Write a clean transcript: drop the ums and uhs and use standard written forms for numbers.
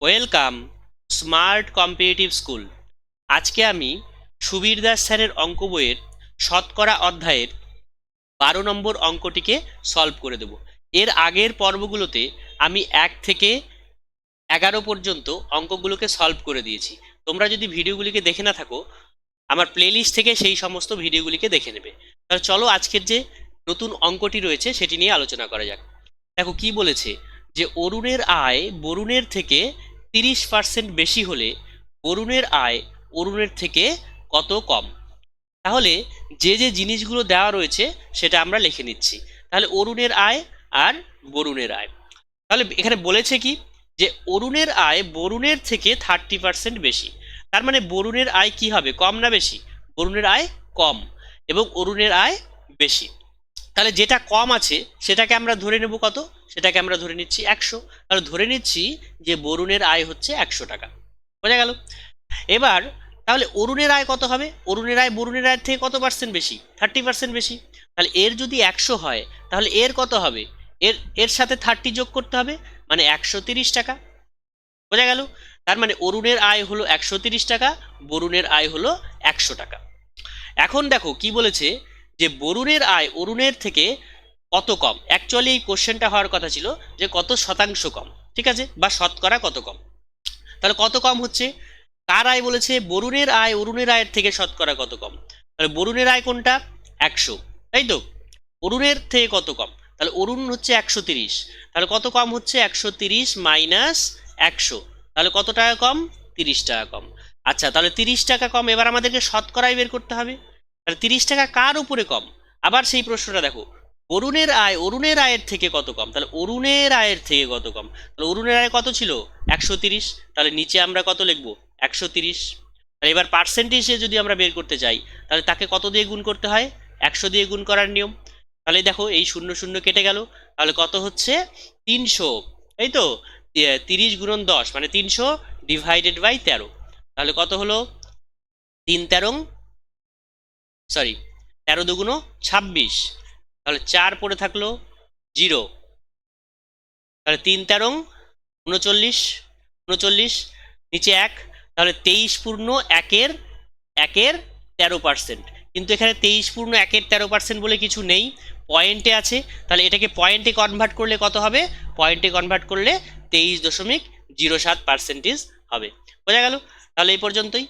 Welcome smart competitive school. আজকে আমি সুবীর দাস স্যারের অঙ্ক বইয়ের শতকরা অধ্যায়ের 12 নম্বর অঙ্কটিকে সলভ করে দেব। এর আগের পর্বগুলোতে আমি 1 থেকে 11 পর্যন্ত অঙ্কগুলোকে সলভ করে দিয়েছি। তোমরা যদি ভিডিওগুলিকে দেখে না থাকো, আমার প্লেলিস্ট থেকে সেই সমস্ত ভিডিওগুলিকে দেখে নেবে। তাহলে চলো আজকের যে নতুন অঙ্কটি রয়েছে সেটি নিয়ে আলোচনা করা যাক। দেখো কি বলেছে, যে অরুণের আয় বরুণের থেকে 30% বেশি হলে বরুণের আয় অরুণের থেকে কত কম। তাহলে যে যে জিনিসগুলো দেওয়া রয়েছে সেটা আমরা লিখে নিচ্ছি। তাহলে অরুণের আয় আর বরুণের আয়। তাহলে এখানে বলেছে কি, যে অরুণের আয় বরুণের থেকে 30% বেশি। তার মানে বরুণের আয় কি হবে, কম না বেশি? বরুণের আয় কম এবং অরুণের আয় বেশি। তাহলে যেটা কম আছে সেটাকে আমরা ধরে নেব কত, সেটাকে আমরা ধরে নিচ্ছি 100। তাহলে ধরে নিচ্ছি যে বরুণের আয় হচ্ছে 100 টাকা। বোঝা গেল? এবার তাহলে অরুণের আয় কত হবে? অরুণের আয় বরুণের আয়ের থেকে কত পার্সেন্ট বেশি? 30% বেশি। তাহলে এর যদি 100 হয় তাহলে এর কত হবে? এর এর সাথে 30 যোগ করতে হবে, মানে 130 টাকা। বোঝা গেল? তার মানে অরুণের আয় হলো 130 টাকা, বরুণের আয় হলো 100 টাকা। এখন দেখো কি বলেছে, যে বরুণের আয় অরুণের থেকে কত কম। অ্যাকচুয়ালি এই কোশ্চেনটা হওয়ার কথা ছিল যে কত শতাংশ কম, ঠিক আছে, বা শতকরা কত কম। তাহলে কত কম হচ্ছে? কার আয় বলেছে? বরুণের আয় অরুণের আয়ের থেকে শতকরা কত কম। তাহলে বরুণের আয় কোনটা? 100, তাই তো। অরুণের থেকে কত কম? তাহলে অরুণ হচ্ছে 130। তাহলে কত কম হচ্ছে? 130 মাইনাস 100। তাহলে কত টাকা কম? 30 টাকা কম। আচ্ছা, তাহলে 30 টাকা কম। এবার আমাদেরকে শতকরায় বের করতে হবে। তাহলে 30 টাকা কার উপরে কম? আবার সেই প্রশ্নটা দেখো, অরুণের আয় অরুণের আয়ের থেকে কত কম। তাহলে অরুণের আয়ের থেকে কত কম। তাহলে অরুণের আয় কত ছিল? 130। তাহলে নিচে আমরা কত লিখবো? 130। আর এবার পার্সেন্টেজে যদি আমরা বের করতে চাই তাহলে তাকে কত দিয়ে গুণ করতে হয়? 100 দিয়ে গুণ করার নিয়ম। তাহলে দেখো এই শূন্য শূন্য কেটে গেল। তাহলে কত হচ্ছে? 300, তাই তো। 30 গুণন 10 মানে 300 ডিভাইডেড বাই 13। তাহলে কত হলো? 13 দুগুণ 26। তাহলে 4 পড়ে থাকলো 0। তাহলে 3 13 39, নিচে 1। তাহলে 23 পূর্ণ একের 13%। কিন্তু এখানে 23 পূর্ণ 13% বলে কিছু নেই, পয়েন্টে আছে। তাহলে এটাকে পয়েন্টে কনভার্ট করলে কত হবে? পয়েন্টে কনভার্ট করলে 23.07% হবে। বোঝা গেল? তাহলে এই পর্যন্তই।